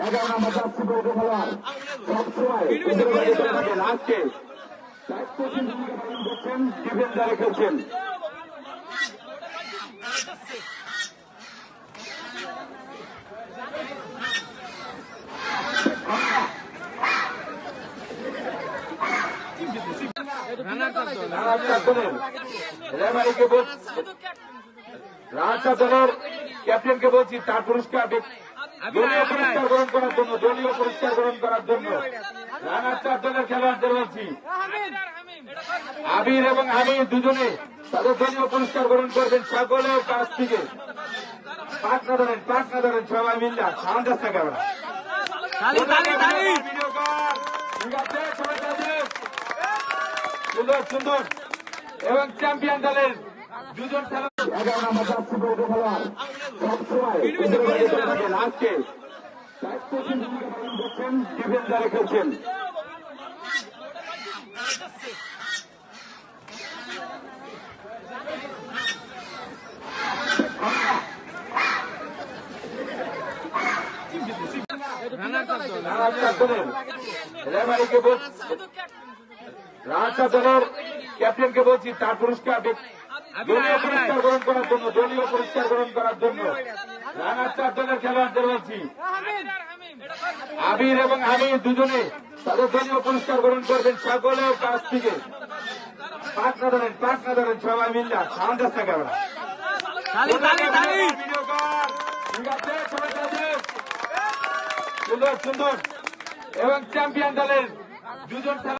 11 নম্বর যাচ্ছে বৈধ খেলোয়াড় সবসময় লাস্টে দায়িত্বশীল ভূমিকা পালন করছেন, ডিফেন্ডারে খেলছেন। রাজা দলের ক্যাপ্টেনকে বলছি তার পুরস্কার দলীয় পুরস্কার গ্রহণ করার জন্য, দলীয় পুরস্কার গ্রহণ করার জন্য রানার চার দলের খেলোয়াড়দের বলছি আবির এবং আমি দুজনে তাদের দলীয় পুরস্কার গ্রহণ করবেন সকলের কাছ থেকে। পাটনা ধরেন সবাই মিল্লা সাউন্ড আসতে ক্যামেরা সুন্দর সুন্দর এবং চ্যাম্পিয়ন দলের দুজন খেলোয়াড় 11 নম্বর যাচ্ছে বৈধ খেলোয়াড় সবসময় লাস্টে দায়িত্বশীল ভূমিকা পালন করছেন, ডিফেন্ডারে খেলছেন। রাজা দলের ক্যাপ্টেনকে বলছি তার পুরস্কার দলীয় পুরস্কার গ্রহণ করার জন্য, দলীয় পুরস্কার গ্রহণ করার জন্য রানার চার দলের খেলোয়াড়দের বলছি আবির এবং আমি দুজনে তাদের দলীয় পুরস্কার গ্রহণ করবেন সকলের কাছ থেকে। পাটনা ধরেন সবাই মিল্লা সাউন্ড আসতে ক্যামেরা সুন্দর সুন্দর এবং চ্যাম্পিয়ন দলের দুজন